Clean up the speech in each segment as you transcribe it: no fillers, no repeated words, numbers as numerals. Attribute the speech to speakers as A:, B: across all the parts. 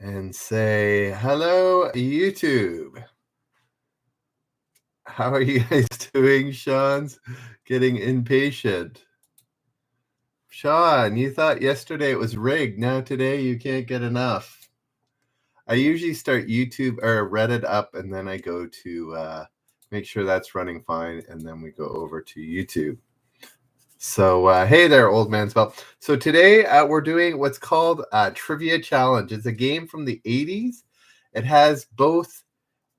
A: and say, hello, YouTube. How are you guys doing? Sean's getting impatient. Sean, you thought yesterday it was rigged. Now today you can't get enough. I usually start YouTube or Reddit up, and then I go to make sure that's running fine, and then we go over to YouTube. So, hey there, old man's belt. So today we're doing what's called a Trivia Challenge. It's a game from the 80s. It has both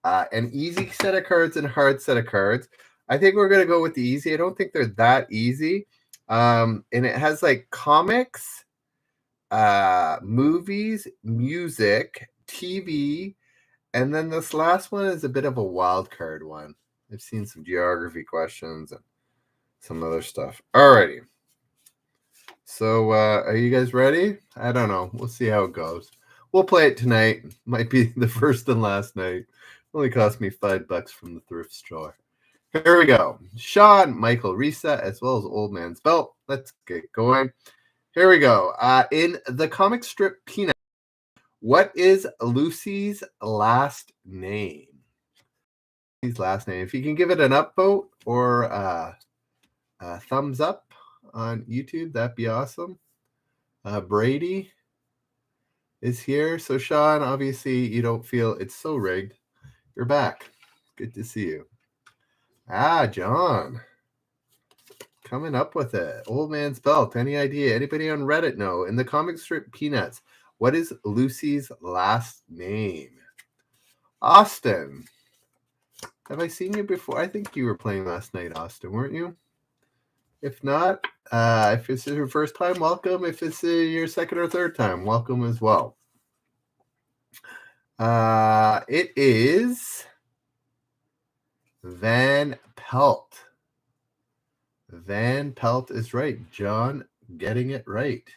A: an easy set of cards and a hard set of cards. I think we're going to go with the easy. I don't think they're that easy. And it has like comics, movies, music, TV, and then this last one is a bit of a wild card one. I've seen some geography questions and some other stuff. Alrighty. So are you guys ready? I don't know. We'll see how it goes. We'll play it tonight. Might be the first and last night. Only cost me $5 from the thrift store. Here we go. Sean, Michael, Rita, as well as Old Man's Belt. Let's get going. Here we go. In the comic strip Peanut, what is Lucy's last name? Lucy's last name. If you can give it an upvote or a thumbs up on YouTube, that'd be awesome. Brady is here. So Sean, obviously you don't feel it's so rigged. You're back. Good to see you. John. Coming up with it. Old Man's Belt. Any idea? Anybody on Reddit know? In the comic strip Peanuts, what is Lucy's last name? Austin. Have I seen you before? I think you were playing last night, Austin, weren't you? If not, if it's your first time, welcome. If it's your second or third time, welcome as well. It is Van Pelt. Van Pelt is right. John getting it right.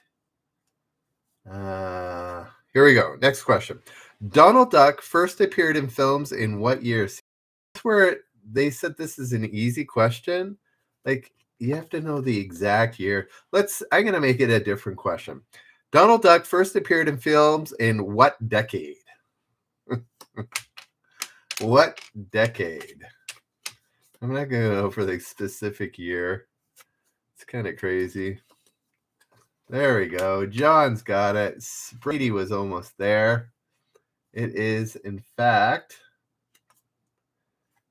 A: Here we go. Next question. Donald Duck first appeared in films in what year? That's where they said this is an easy question. Like, you have to know the exact year. I'm going to make it a different question. Donald Duck first appeared in films in what decade? What decade? I'm not going to go for the specific year. It's kind of crazy. There we go. John's got it. Brady was almost there. It is, in fact,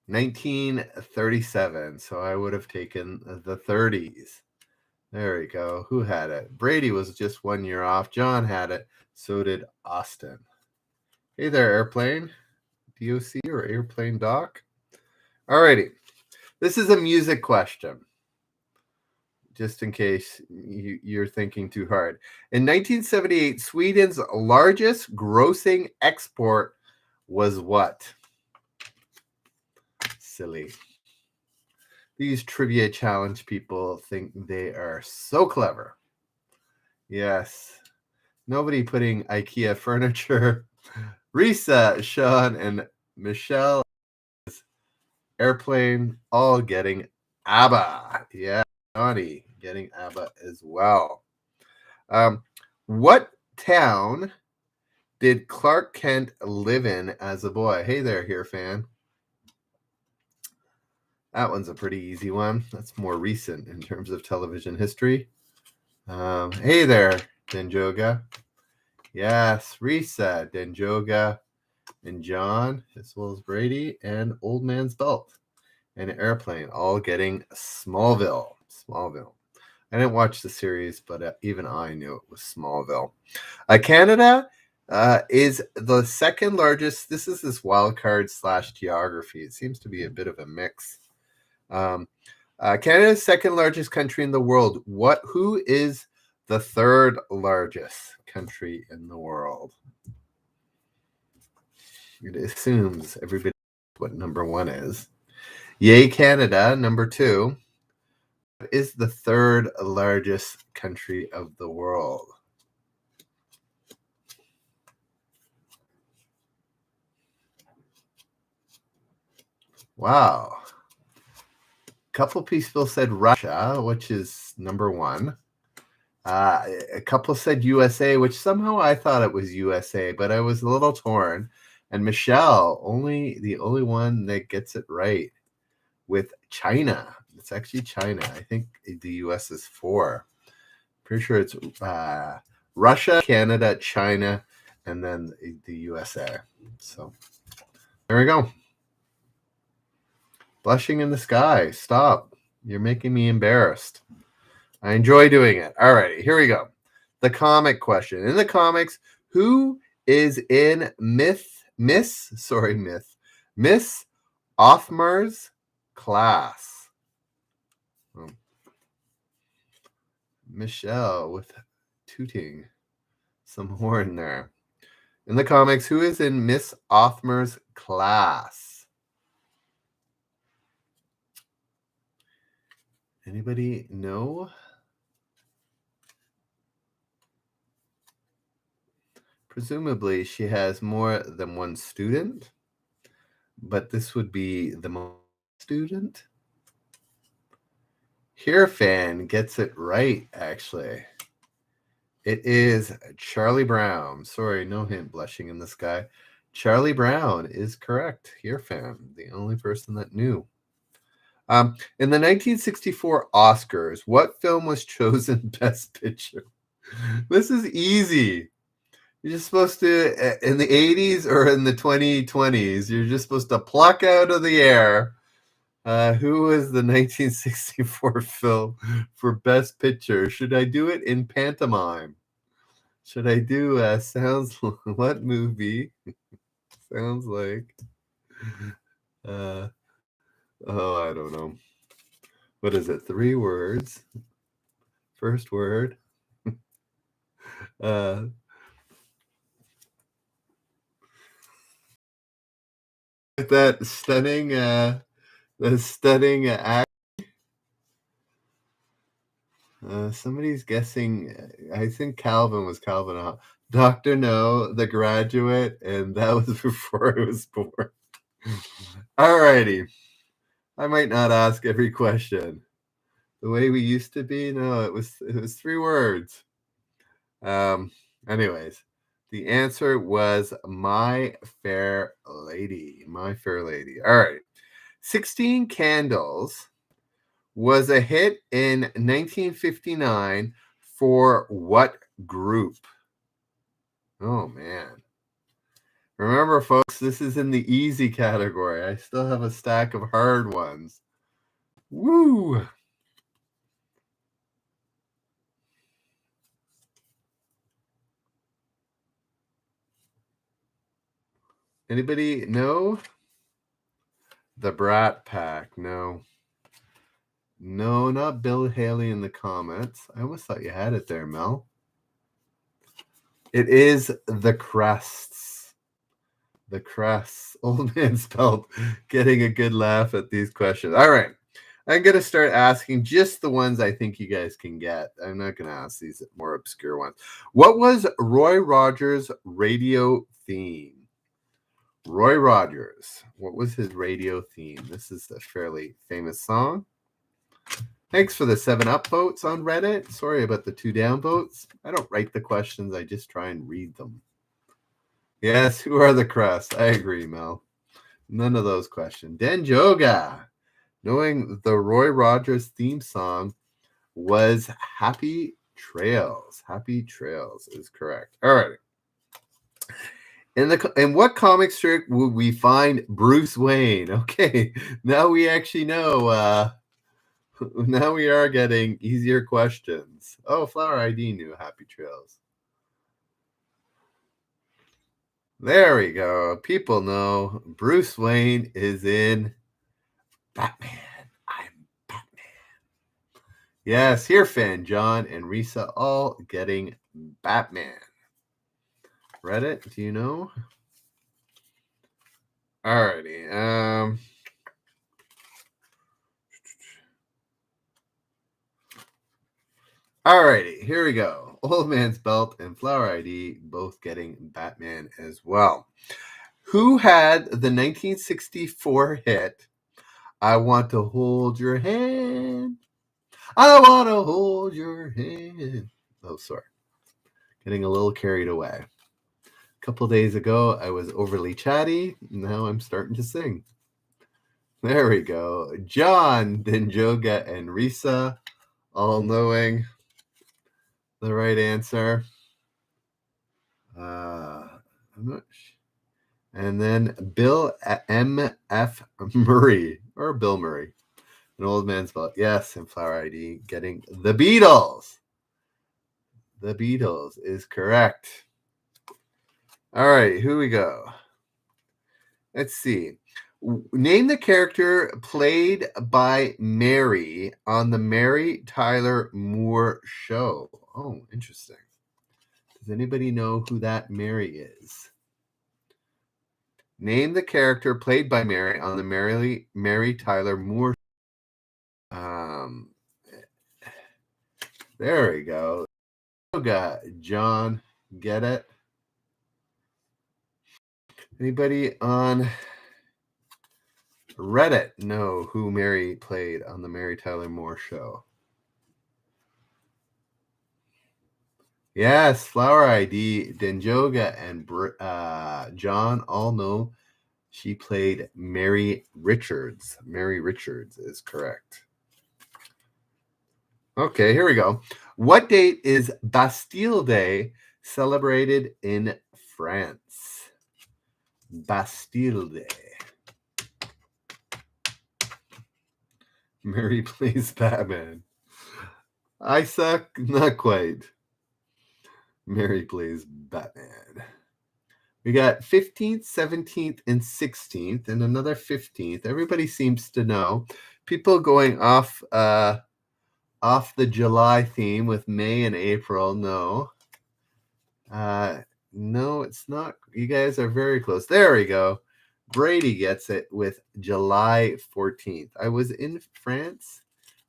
A: 1937. So I would have taken the 30s. There we go. Who had it? Brady was just 1 year off. John had it. So did Austin. Hey there, Airplane. DOC or Airplane Doc. Alrighty. This is a music question. Just in case you're thinking too hard. In 1978, Sweden's largest grossing export was what? Silly. These trivia challenge people think they are so clever. Yes. Nobody putting IKEA furniture. Risa, Sean, and Michelle, Airplane, all getting ABBA. Yeah, Johnny getting ABBA as well. What town did Clark Kent live in as a boy? Hey there, here fan. That one's a pretty easy one. That's more recent in terms of television history. Hey there, Denjoga. Yes, Risa, Denjoga, and John, as well as Brady, and Old Man's Belt, and Airplane, all getting Smallville. Smallville. I didn't watch the series, but even I knew it was Smallville. Canada is the second largest. This is this wild card / geography. It seems to be a bit of a mix. Canada's second largest country in the world. Who is the third largest country in the world? It assumes everybody knows what number one is. Yay, Canada. Number two. What is the third largest country of the world? Wow. A couple people said Russia, which is number one. A couple said USA, which somehow I thought it was USA, but I was a little torn. And Michelle, the only one that gets it right with China. It's actually China. I think the US is 4. Pretty sure it's Russia, Canada, China, and then the USA. So there we go. Blushing in the sky. Stop. You're making me embarrassed. I enjoy doing it. All righty, here we go. The comic question. In the comics, who is in Miss Othmar's class? Michelle with tooting some horn there. In the comics, who is in Miss Othmar's class? Anybody know? Presumably, she has more than one student, but this would be the most student. Here fan gets it right, actually. It is Charlie Brown. Sorry, no hint, blushing in the sky. Charlie Brown is correct. Here fan, the only person that knew. In the 1964 Oscars, what film was chosen Best Picture? This is easy. You're just supposed to, in the 80s or in the 2020s, you're just supposed to pluck out of the air who was the 1964 film for Best Picture. Should I do it in pantomime? Should I do sounds what movie? Sounds like I don't know. What is it? 3 words. First word. That stunning act. Somebody's guessing. I think Calvin was Calvin. Dr. No, The Graduate, and that was before I was born. All righty. I might not ask every question the way we used to be. No, it was 3 words. Anyways, the answer was My Fair Lady. My Fair Lady. All right. 16 Candles was a hit in 1959 for what group? Oh, man. Remember, folks, this is in the easy category. I still have a stack of hard ones. Woo! Anybody know? The Brat Pack. No. No, not Bill Haley in the comments. I almost thought you had it there, Mel. It is the Crests. The Crests. Old man spelled getting a good laugh at these questions. All right. I'm going to start asking just the ones I think you guys can get. I'm not going to ask these more obscure ones. What was Roy Rogers' radio theme? Roy Rogers. What was his radio theme? This is a fairly famous song. Thanks for the 7-up votes on Reddit. Sorry about the 2 down votes. I don't write the questions. I just try and read them. Yes, who are the Crests? I agree, Mel. None of those questions. Den Joga. Knowing the Roy Rogers theme song was Happy Trails. Happy Trails is correct. All right. In what comic strip would we find Bruce Wayne? Okay, now we actually know. Now we are getting easier questions. Oh, Flower ID knew Happy Trails. There we go. People know Bruce Wayne is in Batman. I'm Batman. Yes, here, fan John and Risa all getting Batman. Reddit, do you know? Alrighty. Alrighty, here we go. Old Man's Belt and Flower ID both getting Batman as well. Who had the 1964 hit, I Want to Hold Your Hand? I want to hold your hand. Oh, sorry. Getting a little carried away. A couple days ago, I was overly chatty. Now I'm starting to sing. There we go. John, Dinjoga, and Risa, all knowing the right answer. I'm not sure. And then Bill M.F. Murray, or Bill Murray, an old man's belt. Yes, and Flower ID getting the Beatles. The Beatles is correct. All right, here we go. Let's see. Name the character played by Mary on the Mary Tyler Moore Show. Oh, interesting. Does anybody know who that Mary is? Name the character played by Mary on the Mary Tyler Moore. There we go. Got John. Get it? Anybody on Reddit know who Mary played on the Mary Tyler Moore Show? Yes, Flower ID, Denjoga, and John all know she played Mary Richards. Mary Richards is correct. Okay, here we go. What date is Bastille Day celebrated in France? Bastille Day. Mary plays Batman. I suck, not quite. Mary plays Batman. We got 15th, 17th, and 16th, and another 15th. Everybody seems to know. People going off the July theme with May and April. No. No, it's not. You guys are very close. There we go. Brady gets it with July 14th. I was in France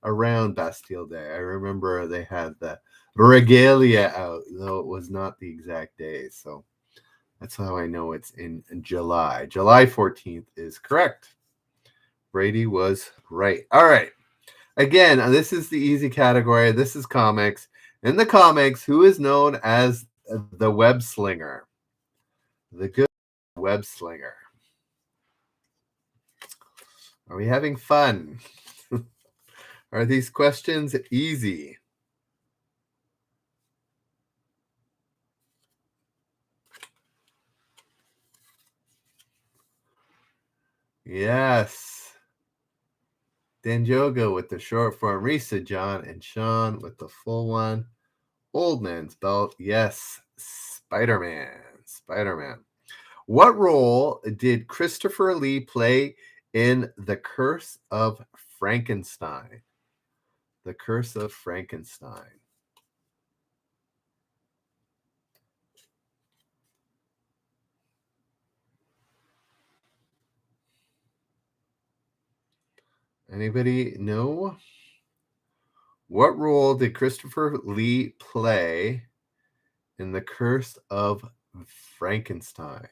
A: around Bastille Day. I remember they had the regalia out, though it was not the exact day. So that's how I know it's in July. July 14th is correct. Brady was right. All right. Again, this is the easy category. This is comics. In the comics, who is known as the web slinger? The good web slinger. Are we having fun? Are these questions easy? Yes. Danjoga with the short form, Risa, John, and Sean with the full one. Old man's belt. Yes. Spider-Man. Spider-Man. What role did Christopher Lee play in The Curse of Frankenstein? The Curse of Frankenstein. Anybody know? What role did Christopher Lee play in The Curse of Frankenstein?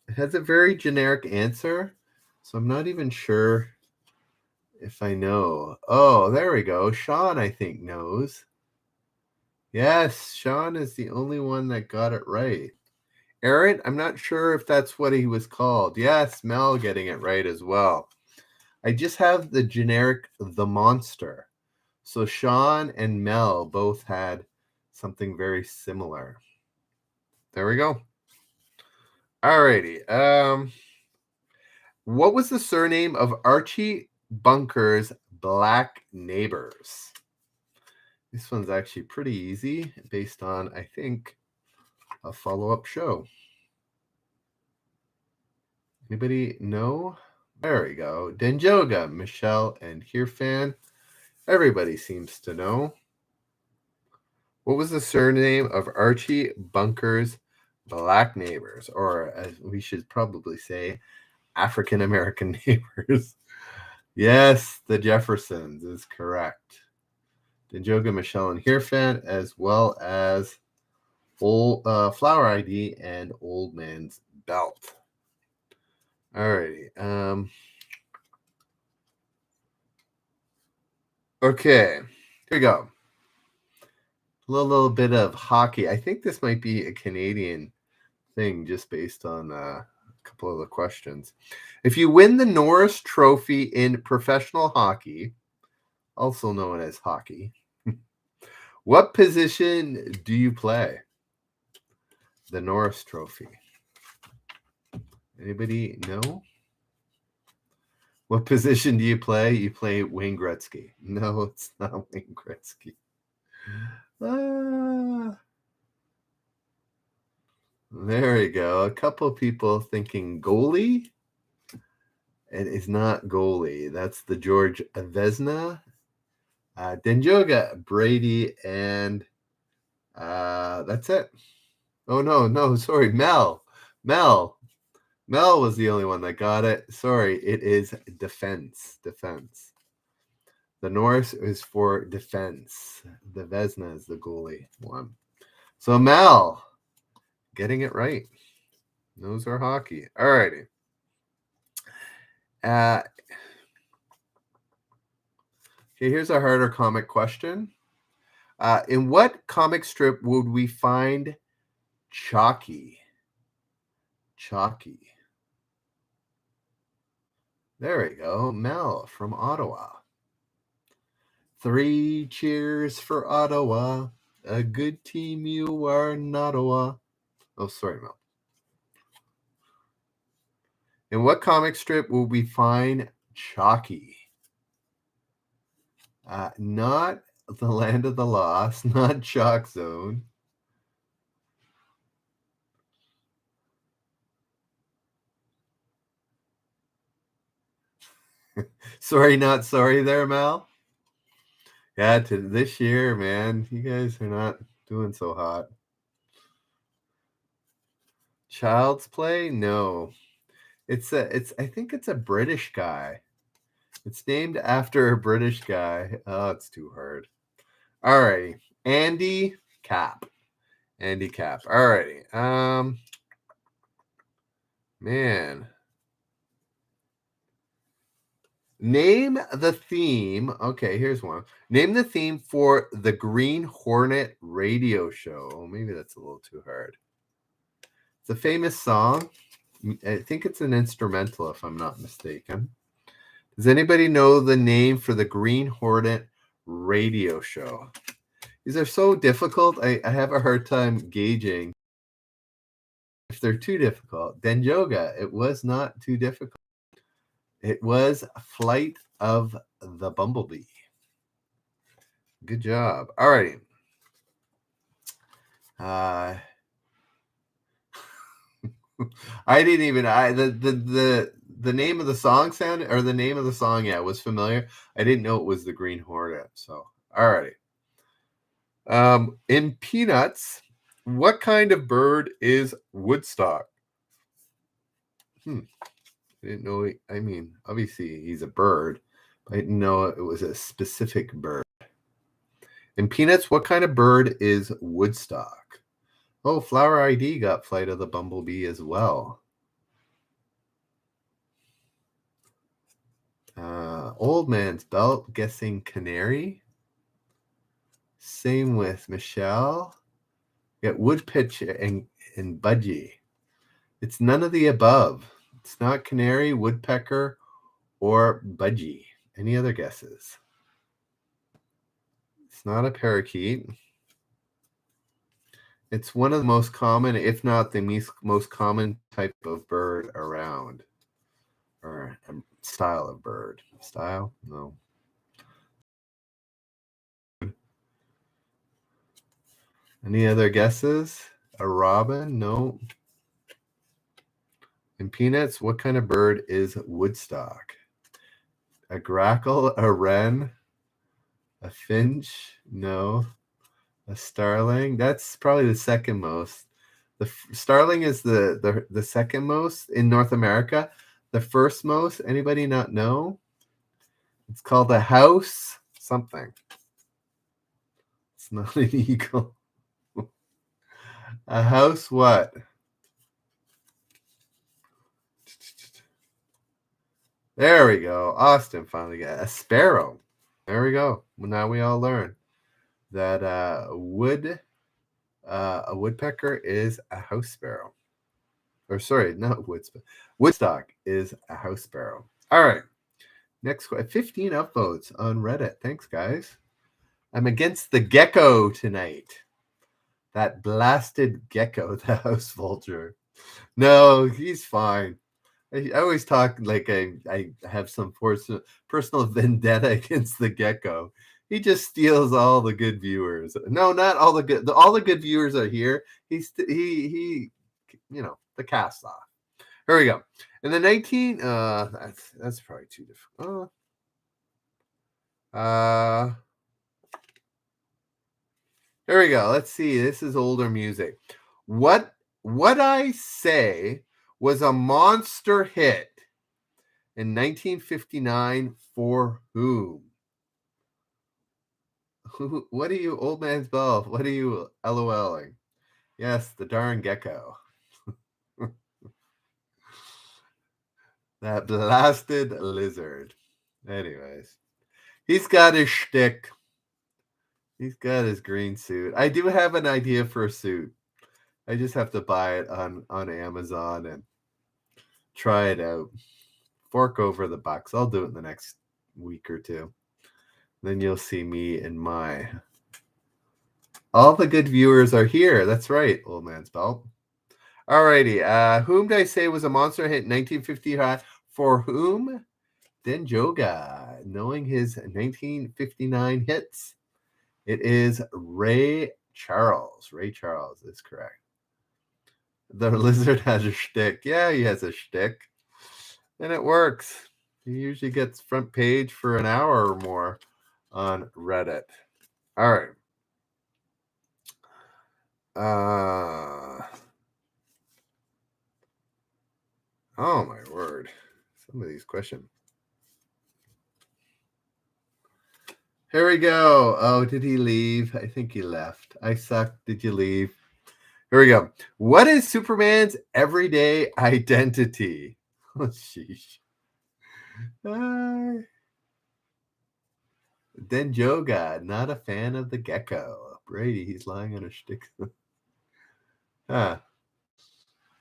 A: It has a very generic answer, so I'm not even sure if I know. Oh, there we go. Sean, I think, knows. Yes, Sean is the only one that got it right. Aaron, I'm not sure if that's what he was called. Yes, Mel getting it right as well. I just have the generic The Monster. So Sean and Mel both had something very similar. There we go. Alrighty. What was the surname of Archie Bunker's black neighbors? This one's actually pretty easy based on, I think, a follow-up show. Anybody know? There we go. Denjoga, Michelle, and Hirfan. Everybody seems to know. What was the surname of Archie Bunker's black neighbors? Or, as we should probably say, African-American neighbors. Yes, the Jeffersons is correct. Denjoga, Michelle, and Hirfan, as well as old Flower ID and Old Man's Belt. Alrighty. Okay, here we go. little bit of hockey. I think this might be a Canadian thing just based on a couple of the questions. If you win the Norris Trophy in professional hockey, also known as hockey, what position do you play? The Norris Trophy. Anybody know? What position do you play? You play Wayne Gretzky. No, it's not Wayne Gretzky. There we go. A couple of people thinking goalie. It is not goalie. That's the George Vezina, Denjoga, Brady, and that's it. Oh, no, sorry. Mel was the only one that got it. Sorry, it is defense. The Norris is for defense. The Vezina is the goalie one. So Mel, getting it right. Those are hockey. All righty. Okay, here's a harder comic question. In what comic strip would we find Chalky? There we go. Mel from Ottawa. 3 cheers for Ottawa. A good team you are, Ottawa. Oh, sorry, Mel. In what comic strip will we find Chalky? Not the Land of the Lost, not Chalk Zone. Sorry, not sorry there, Mel. Yeah, to this year, man, you guys are not doing so hot. Child's Play? No. I think it's a British guy. It's named after a British guy. Oh, it's too hard. All righty. Andy Cap. All righty. Man. Name the theme. Okay, here's one. Name the theme for the Green Hornet radio show. Oh, maybe that's a little too hard. It's a famous song. I think it's an instrumental, if I'm not mistaken. Does anybody know the name for the Green Hornet radio show? These are so difficult. I have a hard time gauging if they're too difficult. Denjoga, it was not too difficult. It was Flight of the Bumblebee. Good job. All righty. I didn't even the name of the song was familiar. I didn't know it was the Green Hornet. So all righty. In Peanuts, what kind of bird is Woodstock? I didn't know. I mean, obviously he's a bird, but I didn't know it was a specific bird. In Peanuts, what kind of bird is Woodstock? Oh, Flower ID got Flight of the Bumblebee as well. Old Man's Belt guessing canary. Same with Michelle. Got Woodpitch and Budgie. It's none of the above. It's not canary, woodpecker, or budgie. Any other guesses? It's not a parakeet. It's one of the most common, if not the most common type of bird around. Or style of bird. Style? No. Any other guesses? A robin? No. In Peanuts, what kind of bird is Woodstock? A grackle? A wren? A finch? No. A starling? That's probably the second most. The starling is the second most in North America. The first most, anybody not know? It's called a house something. It's not an eagle. A house what? There we go. Austin finally got a sparrow. There we go. Well, now we all learn. that a woodpecker is a house sparrow. Or sorry, not Woodstock is a house sparrow. All right. Next question. 15 upvotes on Reddit. Thanks, guys. I'm against the gecko tonight. That blasted gecko, the house vulture. No, he's fine. I always talk like I have some personal vendetta against the gecko. He just steals all the good viewers. No, not all the good. All the good viewers are here. He the cast off. Here we go. In the 19 that's probably too difficult. Here we go. Let's see. This is older music. What I say was a monster hit in 1959 for whom? What are you, old man's bell? What are you LOLing? Yes, the darn gecko. That blasted lizard. Anyways, he's got his shtick. He's got his green suit. I do have an idea for a suit. I just have to buy it on Amazon and try it out. Fork over the bucks. I'll do it in the next week or two. Then you'll see me in my... All the good viewers are here. That's right, old man's belt. Alrighty. Whom did I say was a monster hit in 1955? For whom? Denjoga. Knowing his 1959 hits, it is Ray Charles. Ray Charles is correct. The lizard has a shtick. Yeah, he has a shtick. And it works. He usually gets front page for an hour or more on Reddit. All right. Oh my word. Some of these questions. Here we go. Oh, did he leave? I think he left. I suck. Did you leave? Here we go. What is Superman's everyday identity? Oh, sheesh. Denjoga, not a fan of the gecko. Brady, he's lying on a stick. Huh.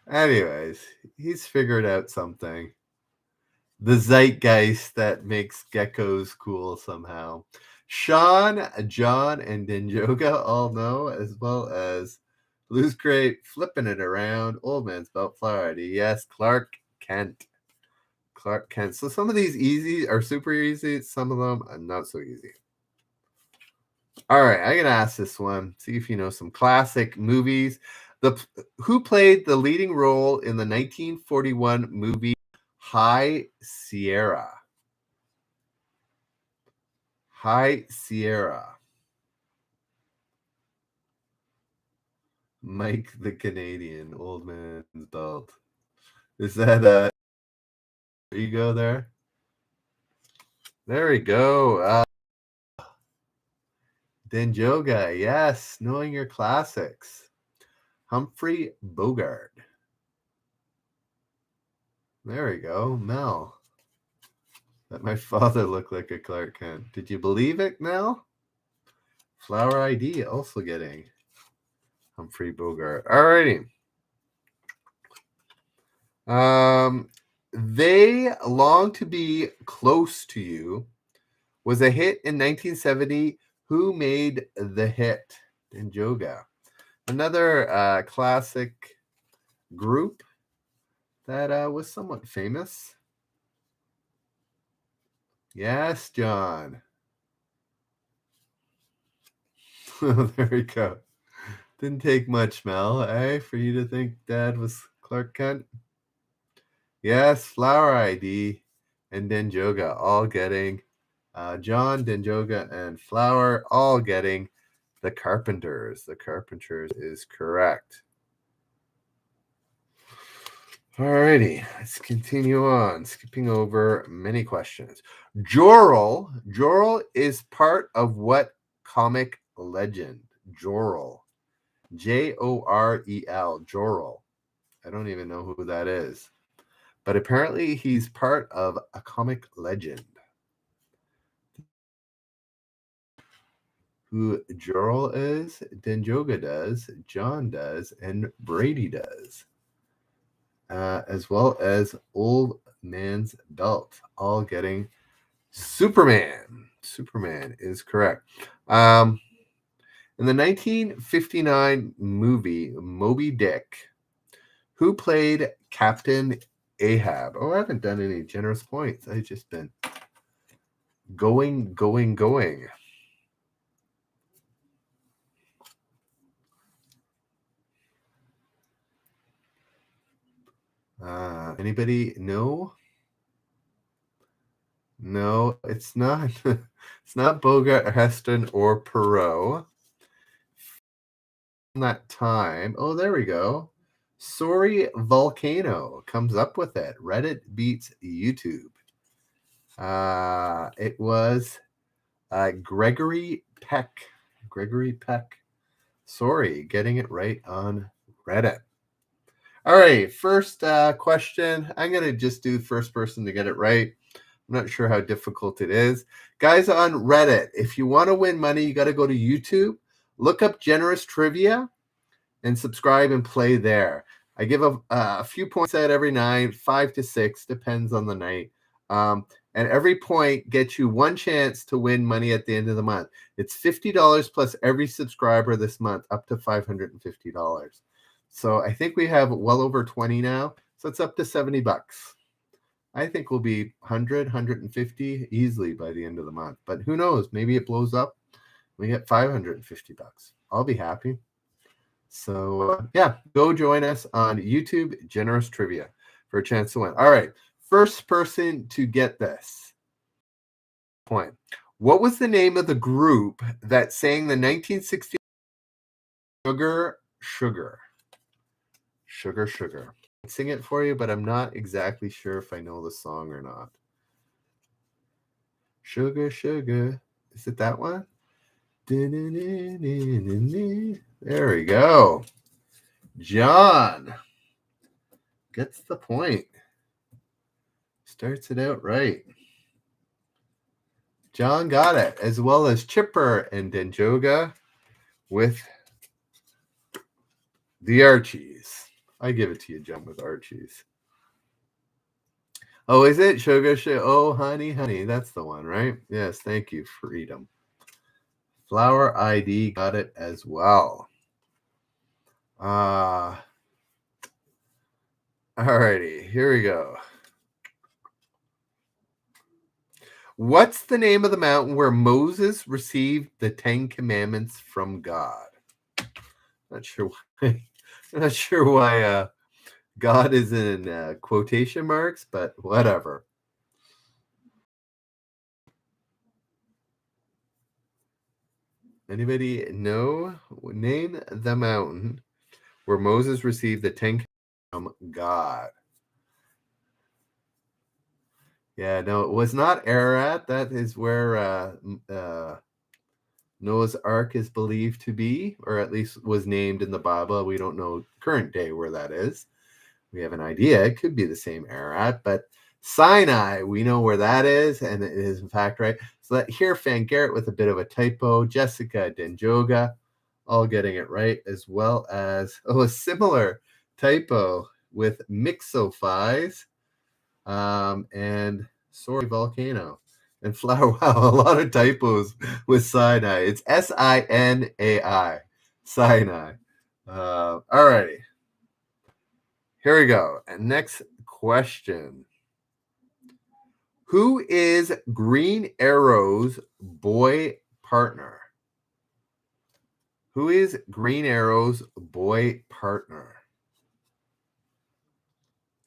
A: Anyways, he's figured out something. The zeitgeist that makes geckos cool somehow. Sean, John, and Denjoga all know, as well as Blues Crate flipping it around. Old man's belt Florida. Yes, Clark Kent. Clark Kent. So some of these easy are super easy. Some of them are not so easy. All right, I'm gonna ask this one. See if you know some classic movies. Who played the leading role in the 1941 movie High Sierra? High Sierra. Mike the Canadian, old man's belt. Is that there you go there? There we go. Denjoga, yes, knowing your classics. Humphrey Bogart. There we go. Mel. That my father looked like a Clark Kent. Did you believe it, Mel? Flower ID also getting Humphrey Bogart. Alrighty. They Long to Be Close to You was a hit in 1970. Who made the hit? Denjoga. Another classic group that was somewhat famous. Yes, John. There we go. Didn't take much, Mel, for you to think Dad was Clark Kent? Yes, Flower ID and Denjoga all getting John, Denjoga, and Flower all getting the Carpenters. The Carpenters is correct. Alrighty, let's continue on. Skipping over many questions. Jor-El is part of what comic legend? Jor-El. Jorel. Jor-El. I don't even know who that is. But apparently he's part of a comic legend. who Jorl is, Denjoga does, John does, and Brady does. As well as Old Man's Belt, all getting Superman. Superman is correct. In the 1959 movie Moby Dick, who played Captain Ahab? Oh, I haven't done any generous points. I've just been going. Anybody know? No, it's not. It's not Bogart, Heston, or Perot. That time. Oh, there we go. Sorry, Volcano comes up with it. Reddit beats YouTube. It was Gregory Peck. Gregory Peck. Sorry, getting it right on Reddit. All right, first question. I'm going to just do first person to get it right. I'm not sure how difficult it is. Guys on Reddit, if you want to win money, you got to go to YouTube, look up Generous Trivia, and subscribe and play there. I give a few points out every night, 5 to 6, depends on the night. And every point gets you one chance to win money at the end of the month. It's $50 plus every subscriber this month, up to $550. So I think we have well over 20 now. So it's up to $70. I think we'll be 100, 150 easily by the end of the month. But who knows? Maybe it blows up. We get $550. I'll be happy. So yeah, go join us on YouTube, Generous Trivia, for a chance to win. All right, first person to get this point. What was the name of the group that sang the 1960 Sugar, Sugar? Sugar, Sugar. I'll sing it for you, but I'm not exactly sure if I know the song or not. Sugar, Sugar. Is it that one? There we go. John gets the point. Starts it out right. John got it, as well as Chipper and Denjoga with the Archies. I give it to you, John, with Archies. Oh, is it? Sugar, sugar. Oh, honey, honey. That's the one, right? Yes, thank you, Freedom. Flower ID got it as well. Alrighty, here we go. What's the name of the mountain where Moses received the 10 Commandments from God? Not sure why God is in quotation marks, but whatever. Anybody know? Name the mountain where Moses received the 10 Commandments from God. Yeah, no, it was not Ararat. That is where Noah's Ark is believed to be, or at least was named in the Bible. We don't know current day where that is. We have an idea. It could be the same Ararat, but Sinai, we know where that is, and it is in fact right. So that here, Fan Garrett with a bit of a typo, Jessica Denjoga, all getting it right, as well as a similar typo with Mixophies, and sorry, Volcano. And Flower, wow, a lot of typos with Sinai. It's Sinai. Sinai. All righty. Here we go. And next question. Who is Green Arrow's boy partner? Who is Green Arrow's boy partner?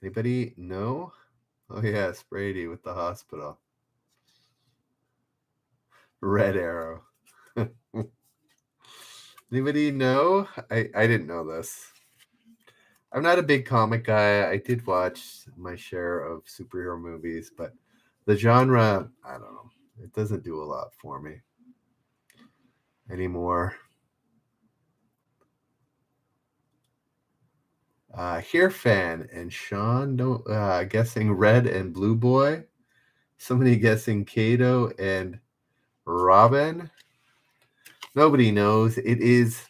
A: Anybody know? Oh, yes, Brady with the hospital. Red Arrow. Anybody know? I didn't know this. I'm not a big comic guy. I did watch my share of superhero movies, but the genre, I don't know. It doesn't do a lot for me anymore. Here, Fan and Sean don't guessing Red and Blue Boy. Somebody guessing Kato and Robin. Nobody knows. It is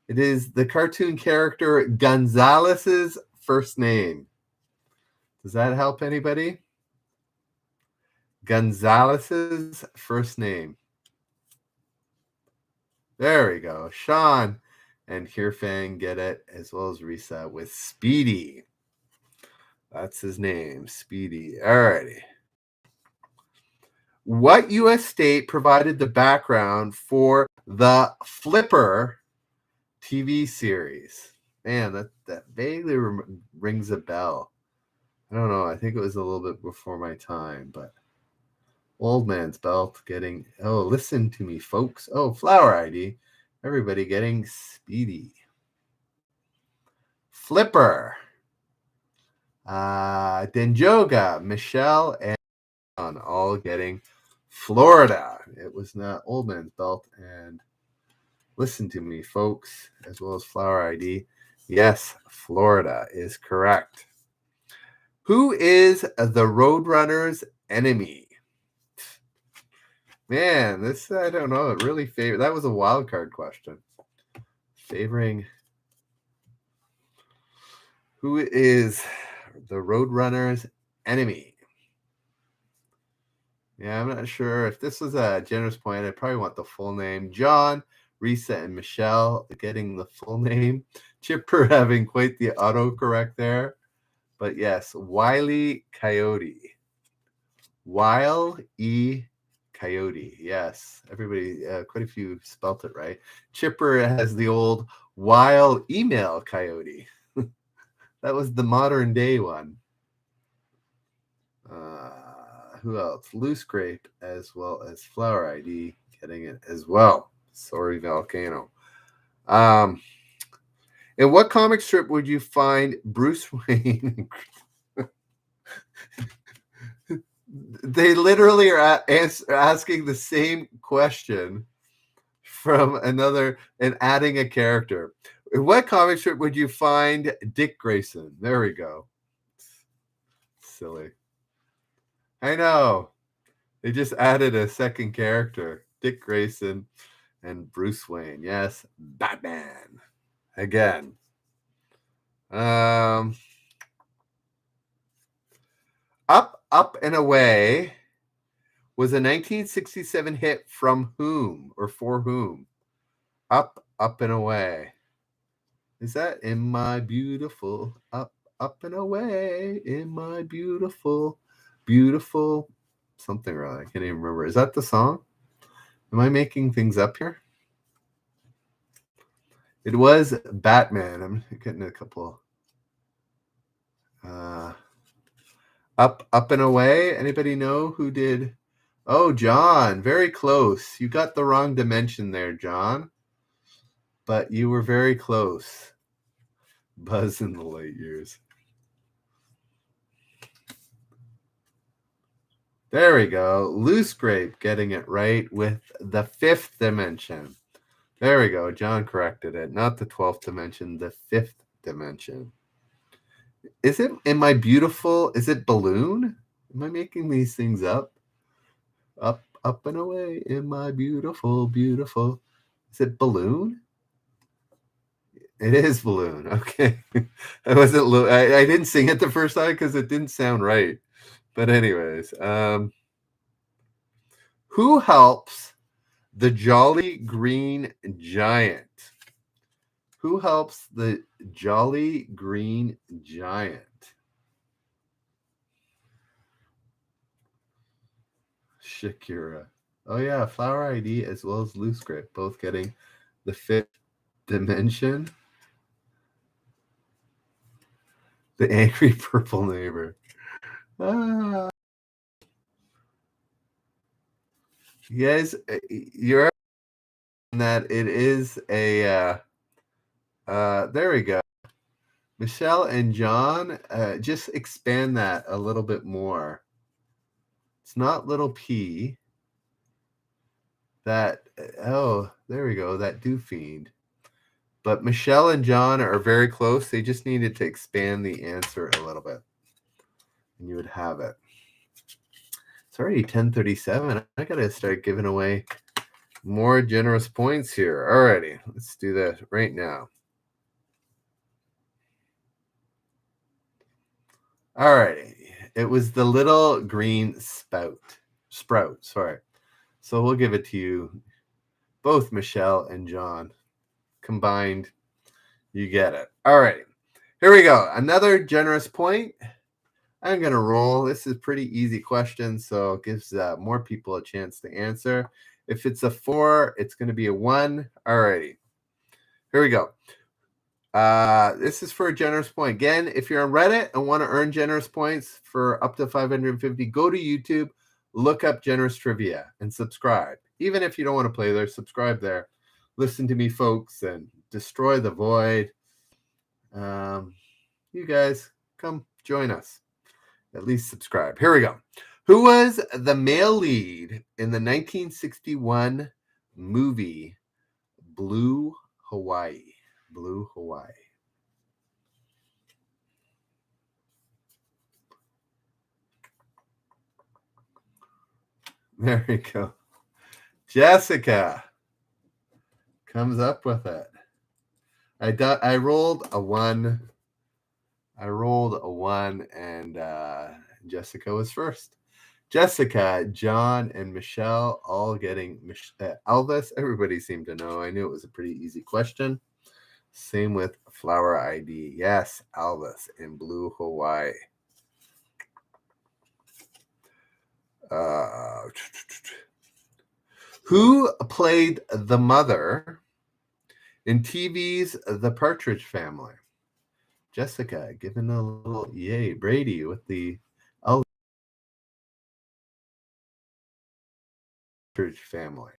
A: the cartoon character Gonzalez's first name. Does that help anybody? Gonzalez's first name. There we go. Sean and Kirfang get it, as well as Risa with Speedy. That's his name, Speedy. Alrighty. What U.S. state provided the background for the Flipper TV series? Man, that vaguely rings a bell. I don't know. I think it was a little bit before my time, but Old Man's Belt getting, oh, listen to me, folks. Oh, Flower ID. Everybody getting Speedy. Flipper. Denjoga, Michelle, and John all getting Florida. It was not Old Man's Belt and listen to me, folks, as well as Flower ID. Yes, Florida is correct. Who is the Roadrunner's enemy? Man, this, I don't know. It really favored. That was a wild card question. Favoring. Who is the Roadrunner's enemy? Yeah, I'm not sure. If this was a generous point, I'd probably want the full name. John, Risa, and Michelle getting the full name. Chipper having quite the autocorrect there. But yes, Wile Coyote. Wile E. Coyote. Yes, everybody, quite a few spelt it right. Chipper has the old Wile Email Coyote. That was the modern day one. Who else? Loose Grape, as well as Flower ID, getting it as well. Sorry, Volcano. In what comic strip would you find Bruce Wayne? They literally are asking the same question from another and adding a character. In what comic strip would you find Dick Grayson? There we go. Silly. I know. They just added a second character. Dick Grayson and Bruce Wayne. Yes, Batman. Again. Up, Up and Away was a 1967 hit from whom or for whom? Up, Up and Away. Is that in my beautiful up, up and away in my beautiful, beautiful something or other? I can't even remember. Is that the song? Am I making things up here? It was Batman. I'm getting a couple. Up, Up and Away. Anybody know who did? Oh, John. Very close. You got the wrong dimension there, John. But you were very close. Buzz in the Light Years. There we go. Loose Grape getting it right with the 5th dimension. There we go. John corrected it. Not the 12th dimension, the 5th dimension. Is it in my beautiful? Is it Balloon? Am I making these things up? Up, Up and Away in my beautiful, beautiful. Is it Balloon? It is Balloon. Okay. I wasn't. I didn't sing it the first time because it didn't sound right. But anyways, who helps the Jolly Green Giant? Who helps the Jolly Green Giant? Shakira. Oh yeah, Flower ID as well as Loose Grip, both getting the 5th dimension. The Angry Purple Neighbor. You guys, you're that it is a there we go. Michelle and John, just expand that a little bit more. It's not little P. That, oh, there we go. That Dooffiend. But Michelle and John are very close. They just needed to expand the answer a little bit. And you would have it. It's already 10:37. I got to start giving away More generous points here. Alrighty, let's do that right now. Alrighty, it was the little green sprout. Sorry. So we'll give it to you, both Michelle and John. Combined, you get it. Alrighty, here we go. Another generous point. I'm going to roll. This is a pretty easy question, so it gives more people a chance to answer. If it's a 4, it's going to be a 1. Alrighty. Here we go. This is for a generous point. Again, if you're on Reddit and want to earn generous points for up to 550, go to YouTube, look up Generous Trivia, and subscribe. Even if you don't want to play there, subscribe there. Listen to me, folks, and destroy the void. You guys, come join us. At least subscribe. Here we go. Who was the male lead in the 1961 movie Blue Hawaii? Blue Hawaii. There you go. Jessica comes up with it. I rolled a 1. And Jessica was first. Jessica, John, and Michelle all getting Elvis. Everybody seemed to know. I knew it was a pretty easy question. Same with Flower ID. Yes, Elvis in Blue Hawaii. Who played the mother in TV's The Partridge Family? Jessica giving a little yay. Brady with the Partridge Family.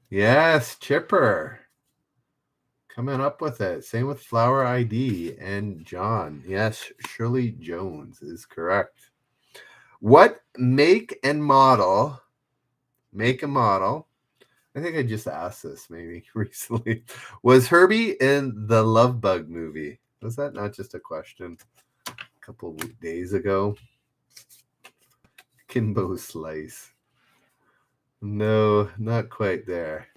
A: Yes, Chipper. Coming up with it. Same with Flower ID and John. Yes, Shirley Jones is correct. What make and model, I think I just asked this maybe recently, was Herbie in the Love Bug movie? Was that not just a question a couple of days ago? Kimbo Slice. No, not quite there.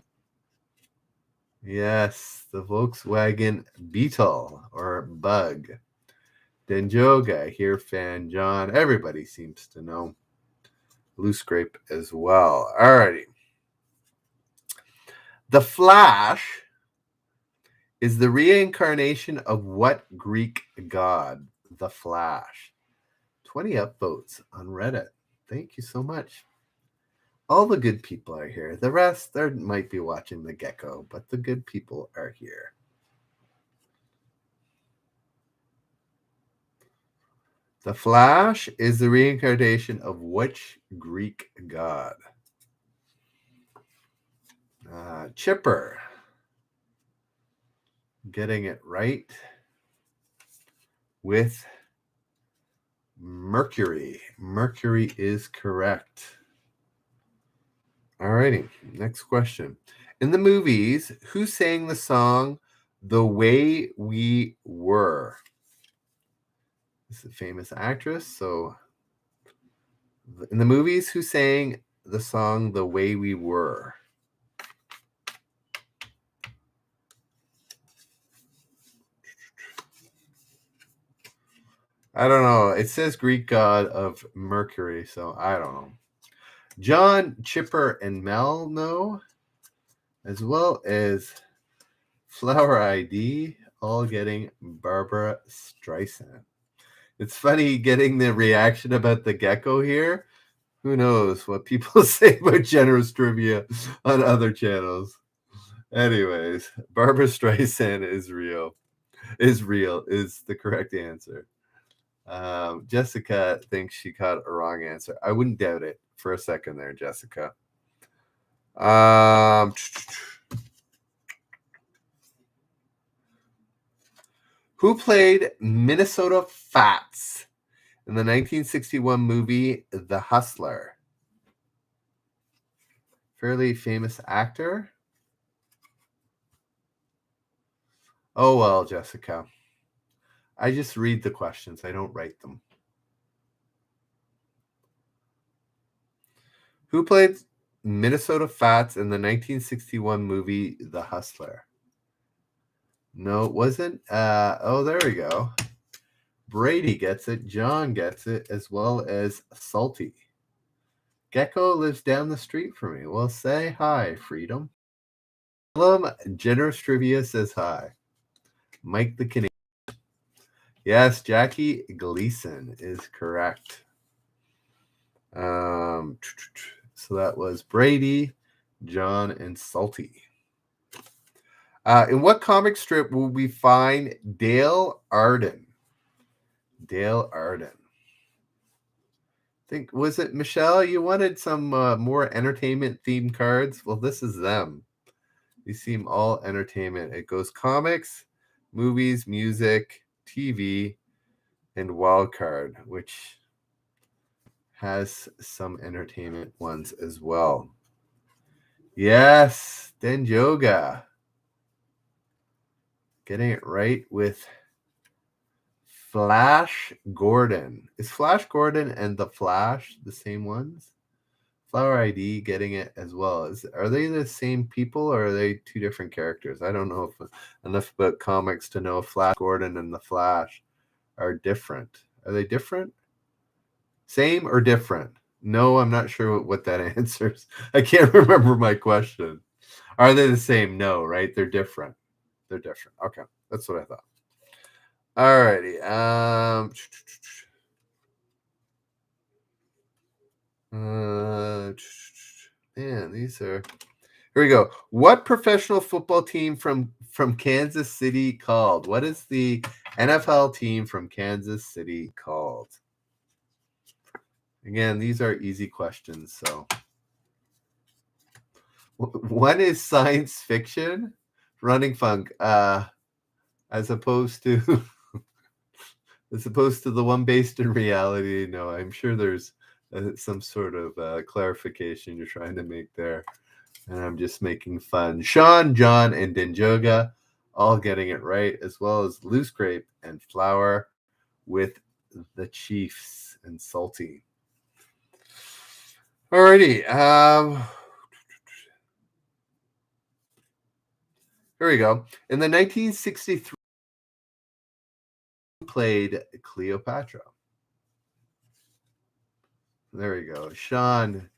A: Yes, the Volkswagen Beetle or Bug. Denjoga here, fan John. Everybody seems to know. Loose Grape as well. Alrighty. The Flash is the reincarnation of what Greek god? The Flash. 20 upvotes on Reddit. Thank you so much. All the good people are here. The rest, they might be watching the gecko, but the good people are here. The Flash is the reincarnation of which Greek god? Chipper. Getting it right with Mercury. Mercury is correct. Alrighty, next question. In the movies, who sang the song The Way We Were? This is a famous actress. So in the movies, who sang the song The Way We Were? I don't know. It says Greek god of Mercury, so I don't know. John, Chipper, and Mel know, as well as Flower ID, all getting Barbara Streisand. It's funny getting the reaction about the gecko here. Who knows what people say about generous trivia on other channels. Anyways, Barbara Streisand is real. Is the correct answer. Jessica thinks she caught a wrong answer. I wouldn't doubt it for a second there, Jessica. Who played Minnesota Fats in the 1961 movie The Hustler? Fairly famous actor. Oh, well, Jessica. I just read the questions. I don't write them. Who played Minnesota Fats in the 1961 movie The Hustler? No, it wasn't. Oh, there we go. Brady gets it. John gets it, as well as Salty. Gecko lives down the street from me. Well, say hi, Freedom. Generous Trivia says hi. Mike the Canadian. Yes, Jackie Gleason is correct. So that was Brady, John, and Salty. In what comic strip will we find Dale Arden? Dale Arden. Was it Michelle? You wanted some more entertainment themed cards? Well, this is them. These seem all entertainment. It goes comics, movies, music, TV, and wild card, which has some entertainment ones as well. Yes, Denjoga. Getting it right with Flash Gordon. Is Flash Gordon and the Flash the same ones? Flower ID getting it as well. Are they the same people or are they two different characters? I don't know enough about comics to know if Flash Gordon and the Flash are different. Are they different? Same or different? No, I'm not sure what that answers. I can't remember my question. Are they the same? No, right? They're different. They're different. Okay, that's what I thought. Alrighty. Man, these are. Here we go. What professional football team from Kansas City called? What is the NFL team from Kansas City called? Again, these are easy questions. So, what is science fiction? Running funk, as opposed to the one based in reality. No, I'm sure there's some sort of clarification you're trying to make there. And I'm just making fun. Sean, John, and Denjoga all getting it right, as well as Loose Grape and Flower with the Chiefs and Salty. Alrighty. Here we go. In the 1963 played Cleopatra. There we go. Sean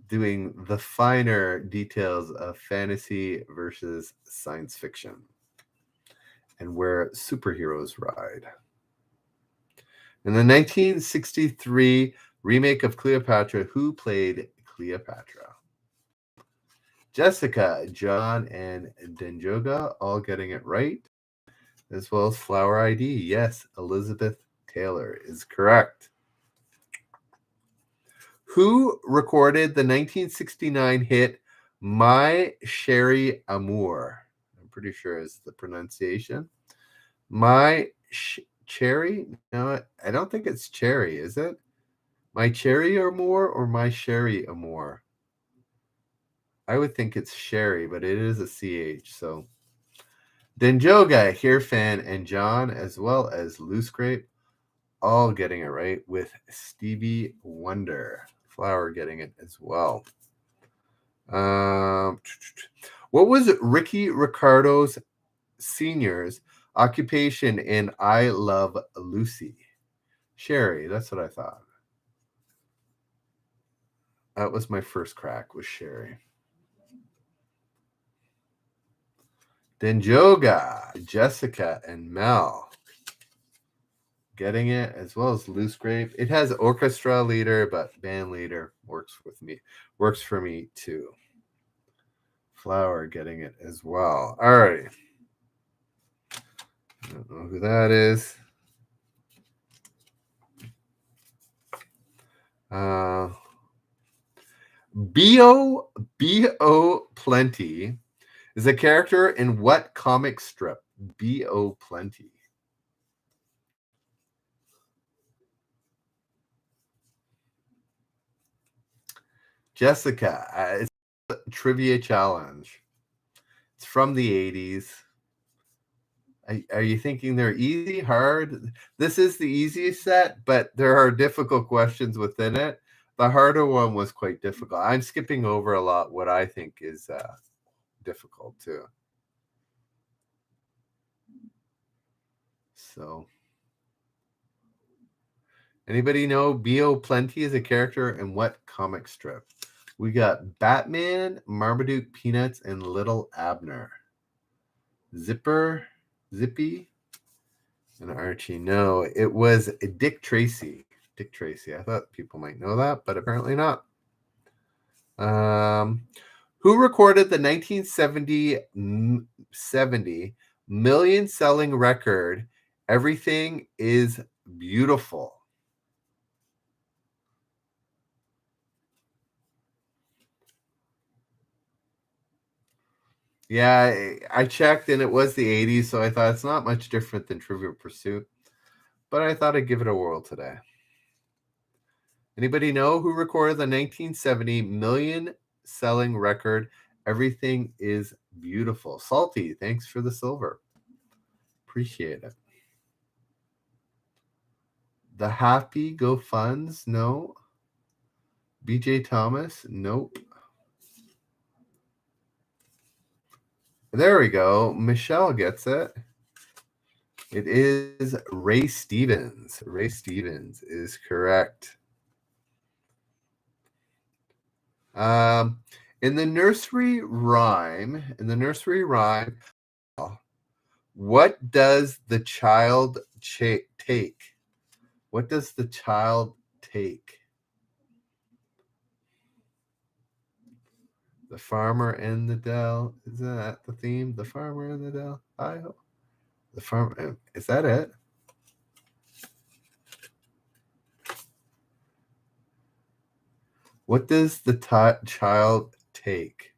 A: doing the finer details of fantasy versus science fiction and where superheroes ride. In the 1963 remake of Cleopatra, who played Cleopatra? Jessica, John, and Denjoga all getting it right, as well as Flower ID. Yes, Elizabeth Taylor is correct. Who recorded the 1969 hit My Sherry Amore? I'm pretty sure is the pronunciation. Cherry? No, I don't think it's cherry, is it? My Cherry Amore or My Sherry Amore? I would think it's Sherry, but it is a CH. So Denjoga, Here Fan, and John, as well as Loose Grape, all getting it right with Stevie Wonder. Flower getting it as well. What was Ricky Ricardo's Senior's occupation in I Love Lucy? Sherry, that's what I thought. That was my first crack, was Sherry. Denjoga, Jessica, and Mel getting it, as well as Loose Grape. It has orchestra leader, but band leader works for me too. Flower getting it as well. All right. I don't know who that is. B.O. Plenty is a character in what comic strip? B.O. Plenty. Jessica, it's a trivia challenge. It's from the 80s. Are you thinking they're easy, hard? This is the easiest set, but there are difficult questions within it. The harder one was quite difficult. I'm skipping over a lot what I think is difficult too. So, anybody know B.O. Plenty is a character in what comic strip? We got Batman, Marmaduke, Peanuts, and Little Abner. Zippy, and Archie. No, it was Dick Tracy. Dick Tracy. I thought people might know that, but apparently not. Who recorded the 1970 million selling record, Everything is Beautiful? Yeah, I checked and it was the 80s, so I thought it's not much different than Trivial Pursuit. But I thought I'd give it a whirl today. Anybody know who recorded the 1970 million selling record, Everything is Beautiful? Salty, thanks for the silver. Appreciate it. The Happy Go Funds? No. BJ Thomas? Nope. There we go. Michelle gets it. It is Ray Stevens. Ray Stevens is correct. In the nursery rhyme, what does the child take? What does the child take? The farmer in the dell. Is that the theme? The farmer in the dell. The farmer. Is that it? What does the child take?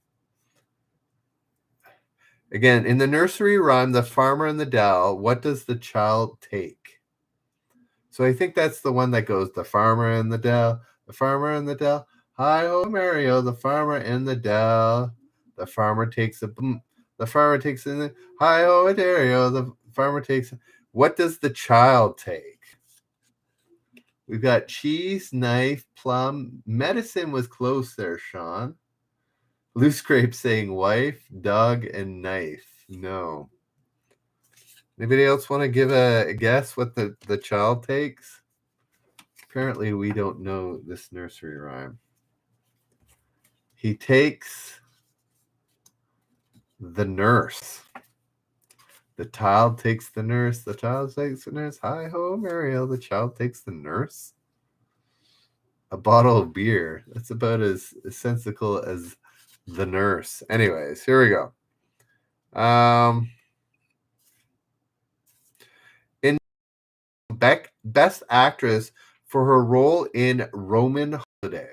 A: Again, in the nursery rhyme, the farmer in the dell, what does the child take? So I think that's the one that goes, the farmer in the dell, the farmer in the dell. Hi-ho, Mario, the farmer in the dell. The farmer takes a boom. The farmer takes in the hi-ho, Dario, the farmer takes. What does the child take? We've got cheese, knife, plum. Medicine was close there, Sean. Loose grape saying wife, dog, and knife. No. Anybody else want to give a guess what the child takes? Apparently, we don't know this nursery rhyme. He takes the nurse. The child takes the nurse. The child takes the nurse. Hi-ho, Mario. The child takes the nurse. A bottle of beer. That's about as sensical as the nurse. Anyways, here we go. In Best Actress for her role in Roman Holiday.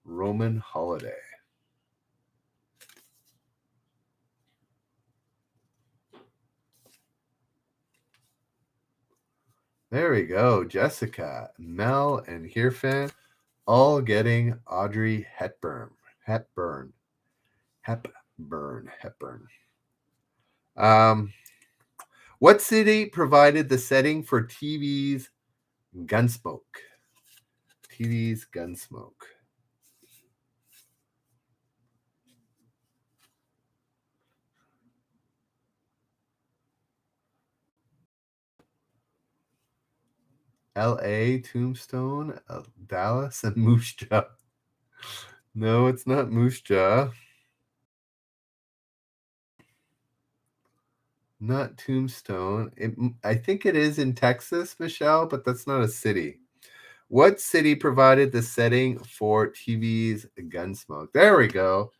A: Roman Holiday. There we go. Jessica, Mel, and Hirfan all getting Audrey Hepburn. What city provided the setting for TV's Gunsmoke? TV's Gunsmoke. L.A., Tombstone, Dallas, and Moose Jaw. No, it's not Moose Jaw. Not Tombstone. I think it is in Texas, Michelle, but that's not a city. What city provided the setting for TV's Gunsmoke? There we go.